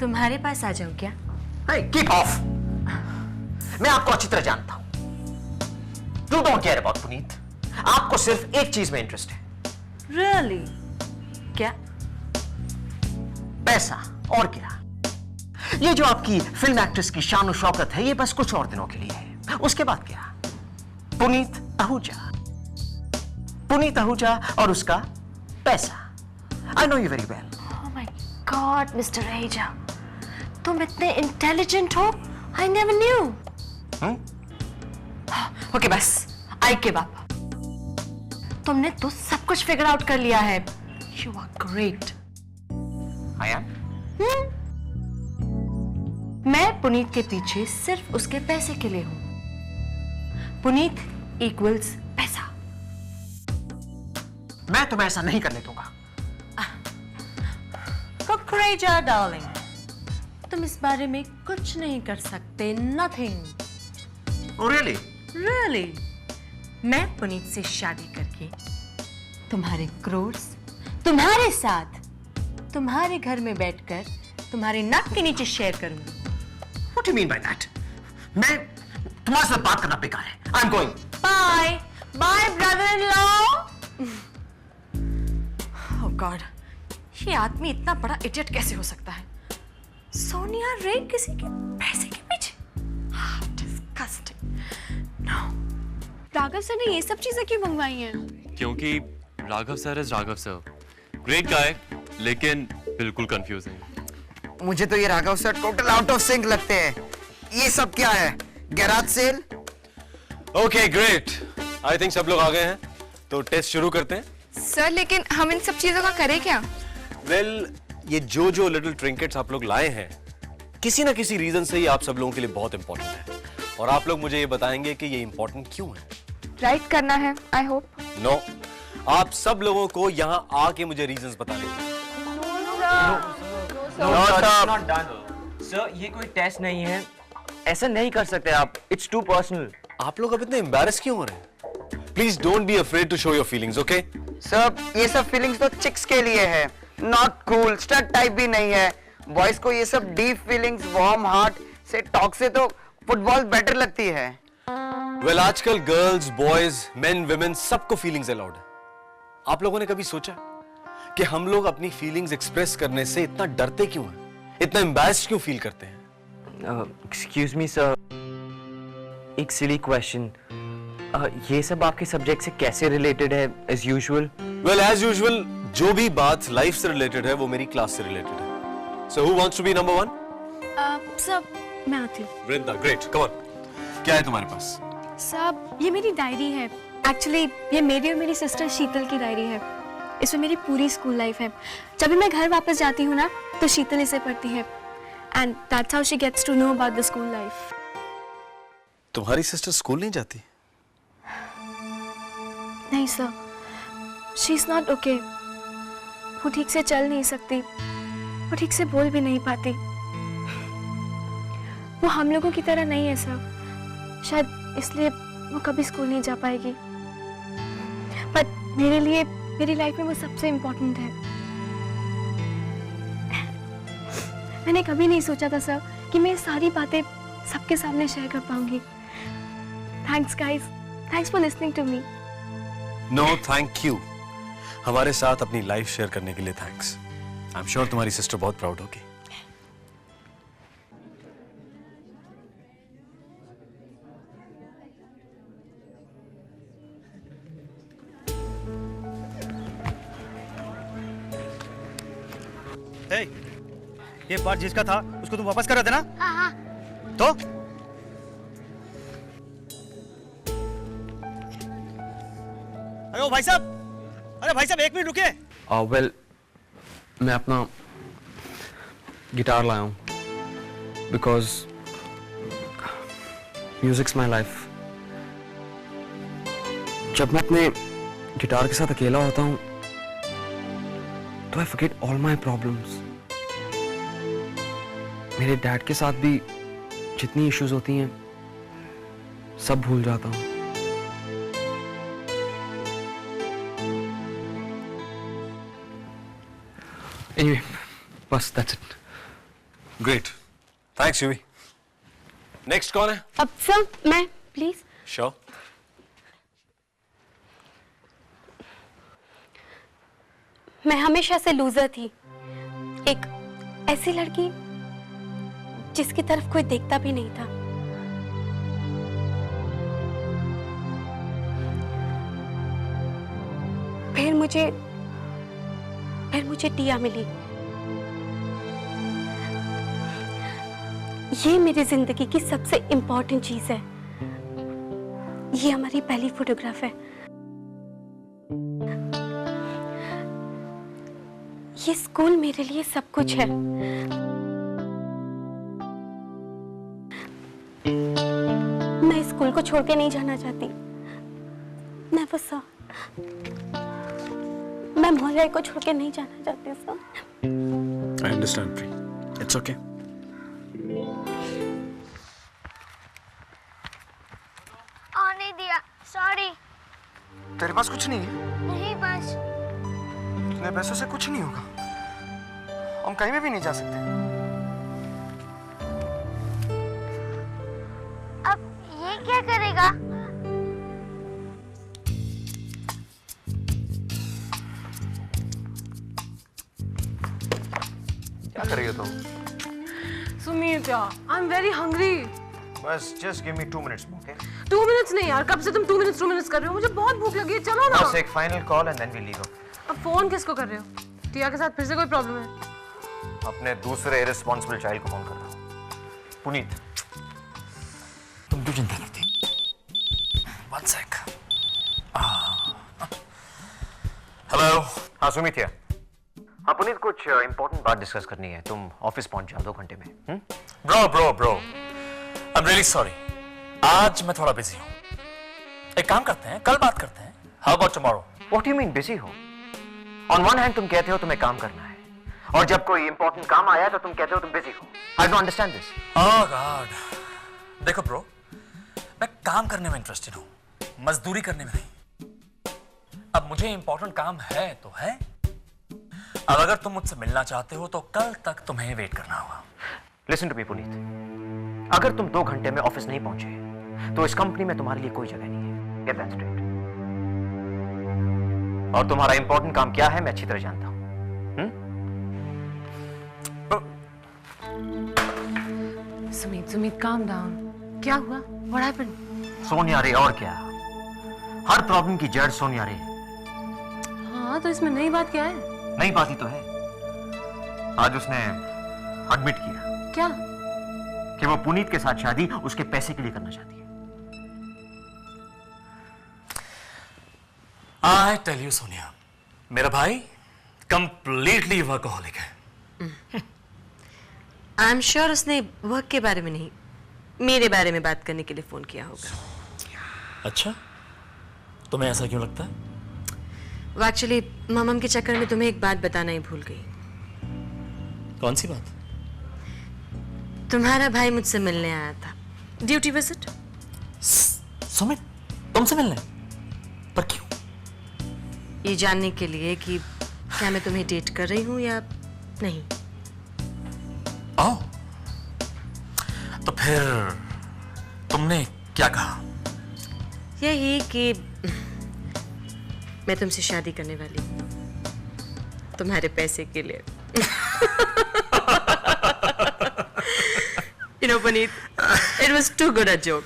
तुम्हारे पास आ जाऊं क्या? Hey, keep off! मैं आपको अच्छी तरह जानता हूं। You don't care about Puneet. आपको सिर्फ एक चीज में इंटरेस्ट है। Really? क्या? पैसा, और क्या? ये जो आपकी फिल्म एक्ट्रेस की शान शौकत है, ये बस कुछ और दिनों के लिए है। उसके बाद क्या? पुनीत आहूजा। पुनीत आहूजा और उसका पैसा। I know you very well. Oh my God, Mr. Ahuja, तुम इतने इंटेलिजेंट हो? I never knew. ओके बस, आई के बाप। तुमने तो सब कुछ फिगर आउट कर लिया है। You are great. I am? मैं पुनीत के पीछे सिर्फ उसके पैसे के लिए हूं। पुनीत इक्वल्स पैसा। मैं तुम्हें ऐसा नहीं करने दूंगा। कुकरेजा डार्लिंग, तुम इस बारे में कुछ नहीं कर सकते। Nothing. Oh, really? Really? मैं पुनीत से शादी करके तुम्हारे क्रोर्स तुम्हारे साथ तुम्हारे घर में बैठकर तुम्हारे नाक के नीचे शेयर करूंगी। What do you mean by that? मैं तुम्हारे साथ बात करना बेकार है। I'm going. Bye, bye, brother-in-law. Oh God, ये आदमी इतना बड़ा इडियट कैसे हो सकता है? सोनिया रे किसी के पैसे के पीछे? Disgusting. No. राघव सर ने ये सब चीजें क्यों मंगवाई हैं? क्योंकि Raghav sir is Raghav sir, great guy, लेकिन बिल्कुल कंफ्यूजिंग। मुझे तो ये Raghav sir total out of sync लगते हैं। ये सब क्या है? Garage sale? Okay great, I think सब लोग आ गए हैं, तो टेस्ट शुरू करते हैं। सर लेकिन हम इन सब चीजों का करें क्या? वेल, ये जो लिटिल ट्रिंकेट्स आप लोग लाए हैं, किसी ना किसी रीजन से ही आप सब लोगों के लिए बहुत इंपॉर्टेंट है, और आप लोग मुझे ये बताएंगे कि ये इंपॉर्टेंट क्यों है। राइट करना है, आई होप। नो, आप सब लोगों को यहाँ आके मुझे रीजंस बताने होंगे। सर ये कोई टेस्ट नहीं है, ऐसा नहीं कर सकते आप, इट्स टू पर्सनल। आप लोग अब इतने एम्बैरेस क्यों हो रहे हैं? Please don't be afraid to show your feelings, okay? Sir ये सब फीलिंग्स तो चिक्स के लिए है, नॉट कूल, स्टड टाइप भी नहीं है। बॉयज को ये सब डीप फीलिंग्स, वार्म हार्ट से टॉक से तो फुटबॉल बेटर लगती है। वेल, आजकल गर्ल्स, बॉयज, मेन, विमेन सबको फीलिंग्स अलाउड है। आप लोगों ने कभी सोचा कि हम लोग अपनी फीलिंग्स एक्सप्रेस करने से इतना डरते क्यों हैं, इतना एम्बैरेस्ड क्यों फील करते हैं? एक्सक्यूज मी सर, एक सिली क्वेश्चन, ये सब आपके सब्जेक्ट से कैसे रिलेटेड है as usual? Well, as usual जो भी बात लाइफ से रिलेटेड है वो मेरी क्लास से रिलेटेड है। So who wants to be number 1? Sir मैं आती हूँ। Vrinda, great, come on. क्या है तुम्हारे पास? साहब ये मेरी डायरी है। एक्चुअली ये मेरी और मेरी सिस्टर शीतल की डायरी है। इसमें मेरी पूरी स्कूल लाइफ है। जब भी मैं घर वापस जाती हूँ ना, तो शीतल इसे पढ़ती है, and that's how she gets to know about the school life. तुम्हारी सिस्टर स्कूल नहीं जाती? नहीं sir, she is not okay. वो ठीक से चल नहीं सकती, वो ठीक से बोल भी नहीं पाती। वो हम लोगों की तरह नहीं है सर, शायद इसलिए वो कभी स्कूल नहीं जा पाएगी। पर मेरे लिए मेरी लाइफ में वो सबसे इम्पोर्टेंट है। मैंने कभी नहीं सोचा था सर कि मैं सारी बातें सबके सामने शेयर कर पाऊंगी। Thanks guys, thanks for listening to me. No thank you, हमारे साथ अपनी लाइफ शेयर करने के लिए थैंक्स। आई एम श्योर तुम्हारी सिस्टर बहुत प्राउड होगी। Hey, ये पार्ट जिसका था उसको तुम वापस कर रहे थे ना? हाँ। तो अरे भाई साहब, अरे भाई साहब एक मिनट रुकिए। वेल, मैं अपना गिटार लाया हूँ बिकॉज म्यूजिक्स माई लाइफ। जब मैं अपने गिटार के साथ अकेला होता हूँ तो I forget all my problems. मेरे डैड के साथ भी जितनी इश्यूज होती हैं सब भूल जाता हूँ। Anyway, बस that's it. Great, thanks UV. Next कौन है? अब सर मैं प्लीज। श्योर। मैं हमेशा से लूजर थी, एक ऐसी लड़की जिसकी तरफ कोई देखता भी नहीं था। फिर मुझे टिया मिली। ये मेरी जिंदगी की सबसे इंपॉर्टेंट चीज है। ये हमारी पहली फोटोग्राफ है। ये स्कूल मेरे लिए सब कुछ है। मैं स्कूल को छोड़ के नहीं जाना चाहती। Never sir. मैं मोहल्ले को छोड़ के नहीं जाना चाहती sir. I understand, Pri. It's okay. आने दिया, सॉरी। तेरे पास कुछ नहीं है? नहीं बस। इतने पैसों से कुछ नहीं होगा। हम कहीं में भी नहीं जा सकते। अब ये क्या करेगा? क्या कर रही हो तुम? सुमीत यार, आई एम वेरी हंग्री। बस just give me 2 minutes, okay? 2 minutes नहीं यार, कब से तुम 2 minutes कर रहे हो? मुझे बहुत भूख लगी है, चलो ना। बस एक final call and then we leave. अब फोन किसको कर रहे हो? टिया के साथ फिर से कोई प्रॉब्लम है? अपने दूसरे इररिस्पांसिबल चाइल्ड को फोन कर रहा हूँ। पुनीत, तुम क्यों चिंता करती? One sec. हेलो। हाँ सुमित है। हाँ पुनीत, कुछ इंपॉर्टेंट बात डिस्कस करनी है। तुम ऑफिस पहुंच जाओ 2 घंटे में। Bro I'm really sorry. आज मैं थोड़ा बिजी हूँ। एक काम करते हैं, कल बात करते हैं। How about tomorrow? What do you mean busy हो? On one hand तुम कहते हो तुम्हें काम करना है, और जब कोई इंपॉर्टेंट काम आया तो तुम कहते हो तुम बिजी हो। I don't understand this. Oh God. देखो ब्रो, मैं काम करने में इंटरेस्टेड हूँ, मजदूरी करने में नहीं। अब मुझे इंपॉर्टेंट काम है तो है। अब अगर तुम मुझसे मिलना चाहते हो तो कल तक तुम्हें वेट करना होगा। Listen to me पुनीत, अगर तुम 2 घंटे में ऑफिस नहीं पहुंचे तो इस कंपनी में तुम्हारे लिए कोई जगह नहीं है। Get that straight. और तुम्हारा इंपॉर्टेंट काम क्या है मैं अच्छी तरह जानता हूं। Sumeet, calm down. क्या हुआ? What happened? सोनिया रे, और क्या? हर प्रॉब्लम की जड़ सोनिया रे। हाँ, तो इसमें नई बात क्या है? नई बात ही तो है। आज उसने एडमिट किया। क्या? कि वो पुनीत के साथ शादी उसके पैसे के लिए करना चाहती है। I tell you सोनिया, मेरा भाई कंप्लीटली वर्कहोलिक है। आई एम श्योर उसने वर्क के बारे में नहीं, मेरे बारे में बात करने के लिए फोन किया होगा। अच्छा, तुम्हें ऐसा क्यों लगता है? वो एक्चुअली ममम के चक्कर में तुम्हें एक बात बताना ही भूल गई। कौन सी बात? तुम्हारा भाई मुझसे मिलने आया था, ड्यूटी विजिट। सुमित, तुमसे मिलने? पर क्यों? ये जानने के लिए कि क्या मैं तुम्हें डेट कर रही हूँ या नहीं। ओह, तो फिर तुमने क्या कहा? यही कि मैं तुमसे शादी करने वाली हूँ, तुम्हारे पैसे के लिए। You know, Puneet, it was too good a joke.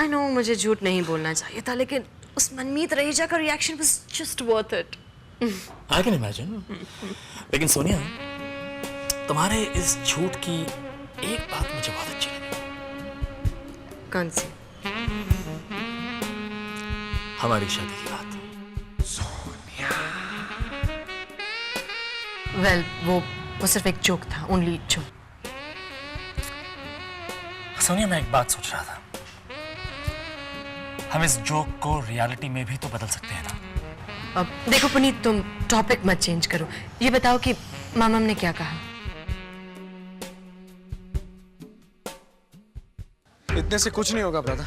I know मुझे झूठ नहीं बोलना चाहिए था, लेकिन उस मनमीत रहीजा का reaction was just worth it. I can imagine. लेकिन सोनिया, तुम्हारे इस झूठ की एक बात मुझे बहुत अच्छी लगी। कौन सी? हमारी शादी की बात। Well, वो सिर्फ एक जोक था, only जोक। सोनिया, मैं एक बात सोच रहा था, हम इस जोक को रियलिटी में भी तो बदल सकते हैं ना? अब देखो पुनीत, तुम टॉपिक मत चेंज करो। ये बताओ कि ममम ने क्या कहा? इतने से कुछ नहीं होगा ब्रदर,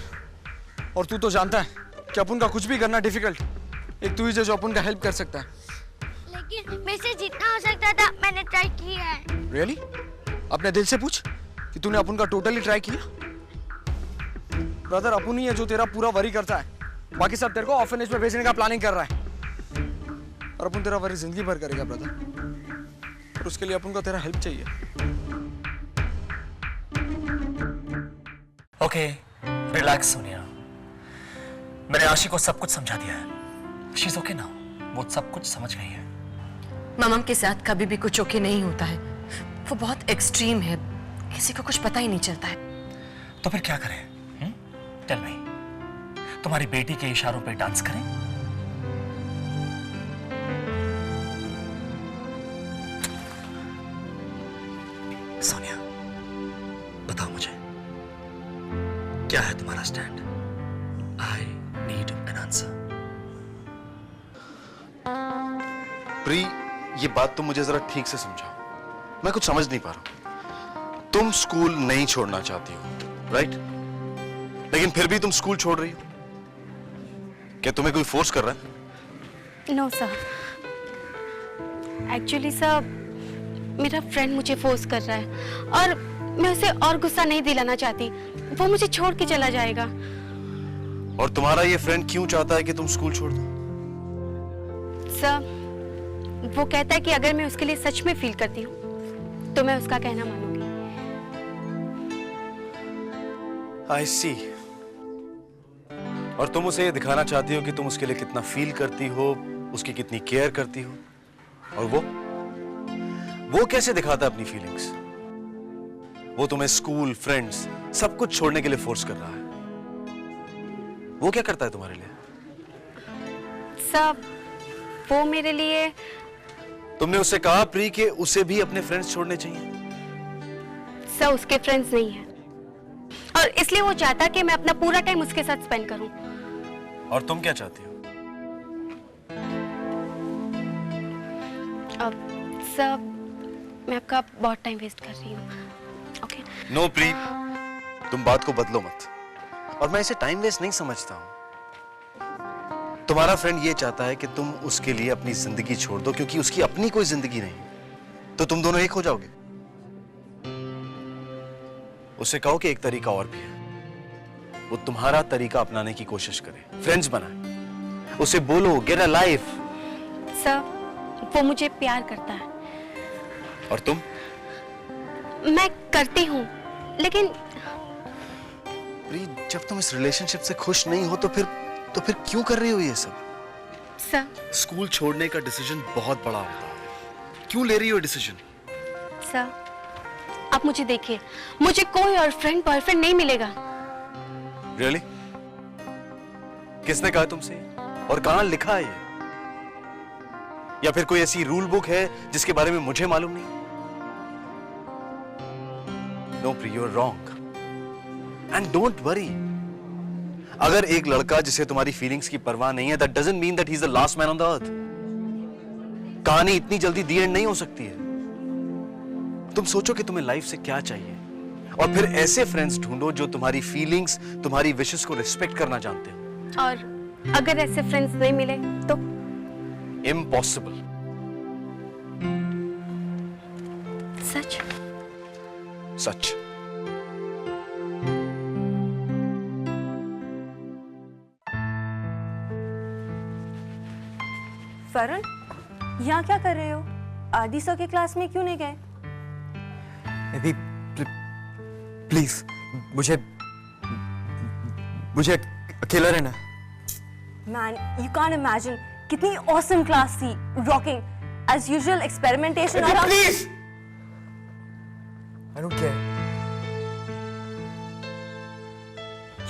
और तू तो जानता है कि अपन का कुछ भी करना डिफिकल्ट। एक तू ही जो अपन का हेल्प कर सकता है। लेकिन मेरे से जितना हो सकता था मैंने ट्राई किया है। रियली? अपने दिल से पूछ कि तूने अपुन का टोटली ट्राई किया? ब्रदर, अपुन ही है जो तेरा पूरा वरी करता है, बाकी सब तेरे को ऑर्फनेज में भेजने का प्लानिंग कर रहा है। और अपुन तेरा वरी जिंदगी भर करेगा ब्रदर, और उसके लिए अपुन को तेरा हेल्प चाहिए। Okay, relax Sonia. मैंने आशी को सब कुछ समझा दिया है। शी इज ओके नाउ, वो सब कुछ समझ गई है। ममम के साथ कभी भी कुछ ओके नहीं होता है, वो बहुत एक्सट्रीम है, किसी को कुछ पता ही नहीं चलता है। तो फिर क्या करें? टेल मी, तुम्हारी बेटी के इशारों पे डांस करें? सोनिया, बताओ मुझे, क्या है तुम्हारा stand? I need an answer. Pre, ये बात तुम मुझे जरा ठीक से समझाओ, मैं कुछ समझ नहीं पा रहा। तुम स्कूल नहीं छोड़ना चाहती हो, राइट? लेकिन फिर भी तुम स्कूल छोड़ रही हो, क्या तुम्हें कोई फोर्स कर रहा है? नो सर, एक्चुअली सर मेरा फ्रेंड मुझे फोर्स कर रहा है और मैं उसे और गुस्सा नहीं दिलाना चाहती। वो मुझे छोड़ के चला जाएगा। और तुम्हारा ये फ्रेंड क्यों चाहता है कि तुम स्कूल छोड़ दो? सर, वो कहता है कि अगर मैं उसके लिए सच में फील करती हूँ तो मैं उसका कहना मानूंगी। आई सी। और तुम उसे ये दिखाना चाहती हो कि तुम उसके लिए कितना फील करती हो, उसकी कितनी केयर करती हो। और वो कैसे दिखाता है अपनी फीलिंग्स? वो तुम्हें स्कूल, फ्रेंड्स, सब कुछ छोड़ने के लिए फोर्स कर रहा है। वो क्या करता है तुम्हारे लिए? सब वो मेरे लिए, तुमने उससे कहा प्री कि उसे भी अपने फ्रेंड्स छोड़ने चाहिए? सब उसके फ्रेंड्स नहीं है और इसलिए वो चाहता कि मैं अपना पूरा टाइम उसके साथ स्पेंड करूं। और तुम क्या चाहती हो? अब सब मैं आपका बहुत टाइम वेस्ट कर रही हूँ। ओके? नो प्री, तुम बात को बदलो मत। और मैं इसे टाइम वेस्ट नहीं समझता हूं। तुम्हारा फ्रेंड ये चाहता है कि तुम उसके लिए अपनी जिंदगी छोड़ दो क्योंकि उसकी अपनी कोई जिंदगी नहीं। तो तुम दोनों एक हो जाओगे। उसे कहो कि एक तरीका और भी है, वो तुम्हारा तरीका अपनाने की कोशिश करे, फ्रेंड्स बनाए। उसे बोलो गेट अ लाइफ। सर, वो मुझे प्यार करता है। और तुम? मैं करती हूँ, लेकिन प्री, जब तुम इस रिलेशनशिप से खुश नहीं हो तो फिर क्यों कर रही हो ये सब? सर, स्कूल छोड़ने का डिसीजन बहुत बड़ा होता है, क्यों ले रही हो डिसीजन? सर, आप मुझे देखिए, मुझे कोई और फ्रेंड बॉयफ्रेंड नहीं मिलेगा। रियली? किसने कहा तुमसे? और कहां लिखा है ये? या फिर कोई ऐसी रूल बुक है जिसके बारे में मुझे मालूम नहीं? No Pri, you are wrong and don't worry. अगर एक लड़का जिसे तुम्हारी फीलिंग्स की परवाह नहीं है, that doesn't mean that he is the last man on the earth. कहानी इतनी जल्दी दी एंड नहीं हो सकती है। तुम सोचो कि तुम्हें लाइफ से क्या चाहिए और फिर ऐसे फ्रेंड्स ढूंढो जो तुम्हारी फीलिंग्स, तुम्हारी विशेस को रिस्पेक्ट करना जानते हो। और अगर ऐसे फ्रेंड्स नहीं मिले तो? इम्पॉसिबल। सच? सच। वरुण, यहाँ क्या कर रहे हो? आदि सर के क्लास में क्यों नहीं गए? निधि, प्लीज मुझे अकेला रहना। मैन, यू कांट इमेजिन कितनी ऑसम क्लास थी, रॉकिंग एज यूजुअल, एक्सपेरिमेंटेशन और प्लीज, आई डोंट केयर।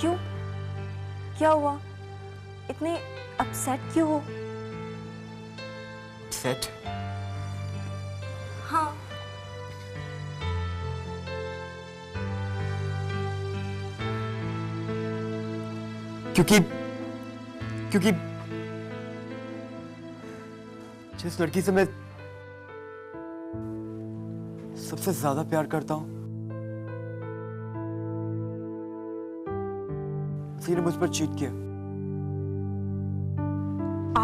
क्यों? क्या हुआ? इतने अपसेट क्यों हो? सेट? हाँ, क्योंकि जिस लड़की से मैं सबसे ज्यादा प्यार करता हूं, उसी ने मुझ पर चीट किया।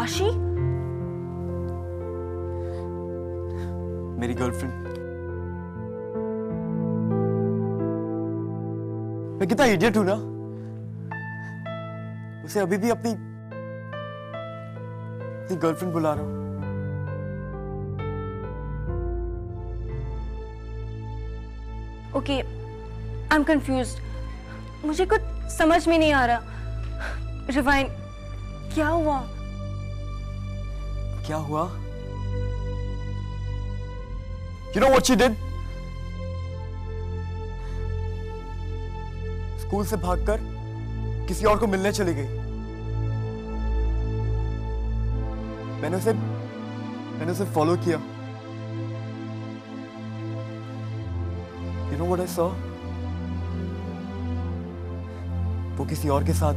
आशी? मेरी गर्लफ्रेंड। मैं कितना इडियट हूं ना, उसे अभी भी अपनी गर्लफ्रेंड बुला रहा हूं। Okay, I am confused. मुझे कुछ समझ में नहीं आ रहा। रिवाइन, क्या हुआ? क्या हुआ? You know what she did? School से भागकर किसी और को मिलने चली गई। मैंने उसे फॉलो किया। You know what I saw? वो किसी और के साथ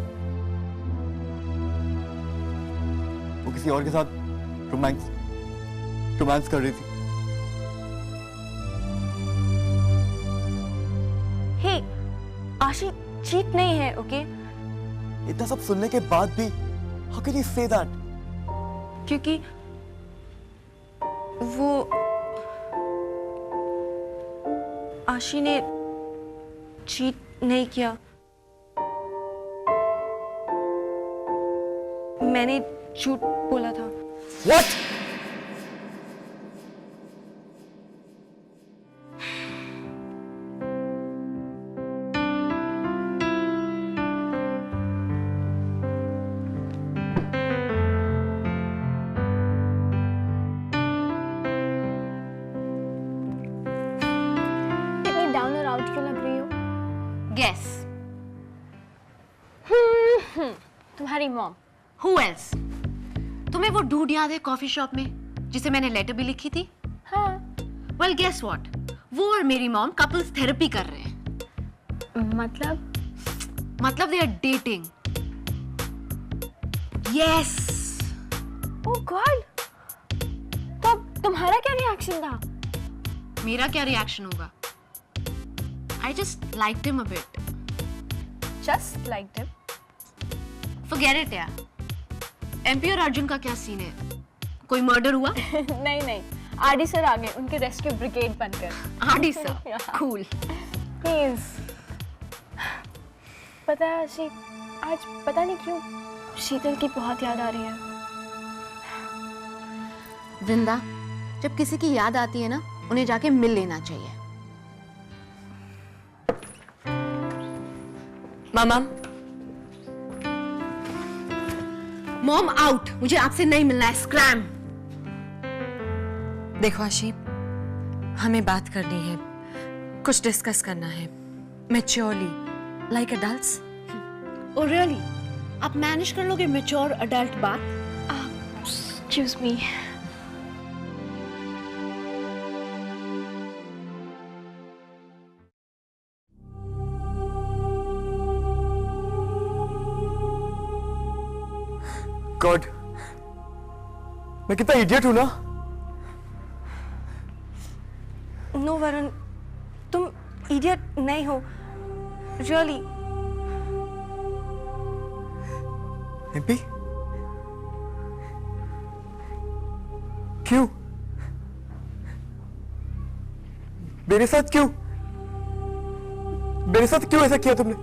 रोमांस कर रही थी। हे, आशी चीट नहीं है, ओके? इतना सब सुनने के बाद भी how can you say that? क्योंकि वो आशी ने चीट नहीं किया। मैंने झूठ बोला था। What? इतनी डाउन और आउट क्यों लग रही हो? गेस। तुम्हारी मॉम। Who else? तुम्हें वो डूड याद है कॉफी शॉप में जिसे मैंने लेटर भी लिखी थी? हाँ। Well, guess what? वो और मेरी मॉम कपल्स थेरेपी कर रहे हैं। मतलब they are dating. Yes. Oh God. तो अब तुम्हारा क्या रिएक्शन था? मेरा क्या रिएक्शन होगा? I just liked him a bit. Just liked him. Forget it यार। MP और अर्जुन का क्या सीन है? कोई मर्डर हुआ? नहीं, आरडी सर आ गए उनके रेस्क्यू ब्रिगेड बनकर। RD sir, cool. प्लीज। पता है आशी, आज पता नहीं क्यों शीतल की बहुत याद आ रही है। वृंदा, जब किसी की याद आती है ना, उन्हें जाके मिल लेना चाहिए। मामा, मॉम आउट, मुझे आपसे नहीं मिलना है। स्क्रैम। देखो आशी, हमें बात करनी है, कुछ डिस्कस करना है, maturely, like adults. Oh really? आप मैनेज कर लोगे मैच्योर एडल्ट बात? Excuse me. गॉड, मैं कितना इडियट हूं ना। नो वरुण, तुम इडियट नहीं हो, रियली। एमपी, क्यों? मेरे साथ क्यों ऐसा किया तुमने?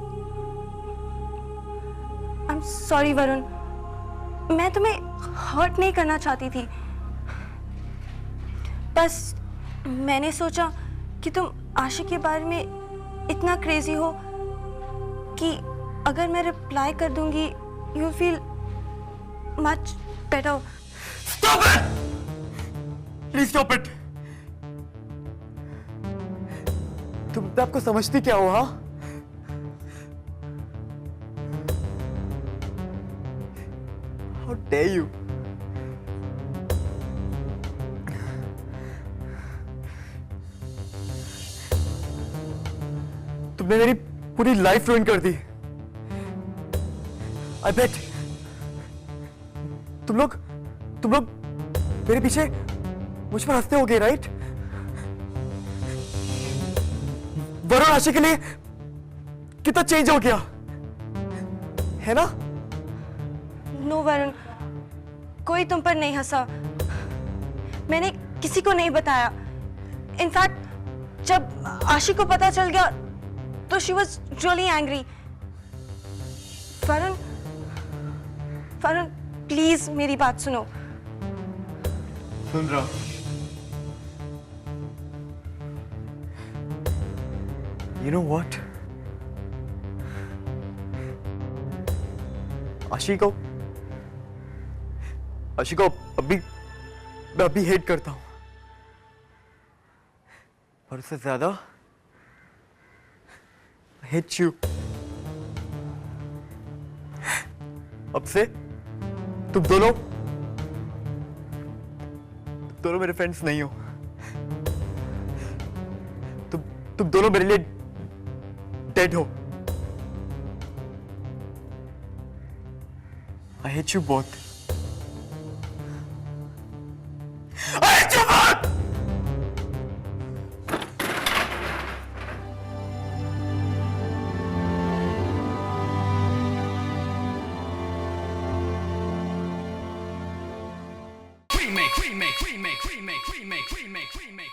आई एम सॉरी वरुण, मैं तुम्हें हर्ट नहीं करना चाहती थी। बस मैंने सोचा कि तुम आशिक के बारे में इतना क्रेजी हो कि अगर मैं रिप्लाई कर दूंगी you feel much better. Stop it! Please stop it! तुम अपने आपको समझती क्या हो? हाँ, How dare you? तुमने मेरी पूरी लाइफ रुइन कर दी। I bet तुम लोग मेरे पीछे मुझ पर हंसते होगे, राइट? वरुण आशी के लिए कितना चेंज हो गया है ना? नो वरुण, कोई तुम पर नहीं हंसा। मैंने किसी को नहीं बताया। इनफैक्ट जब आशी को पता चल गया तो she was really angry. Ferran, Ferran please मेरी बात सुनो। सुन रहा हूं। You know what? आशी को मैं अभी हेट करता हूं, पर उससे ज्यादा हेट यू। अब से तुम दोनों मेरे फ्रेंड्स नहीं हो। तुम दोनों मेरे लिए डेड हो। I hate you both. I hate you both! Remake, remake, remake, remake, remake, remake, remake.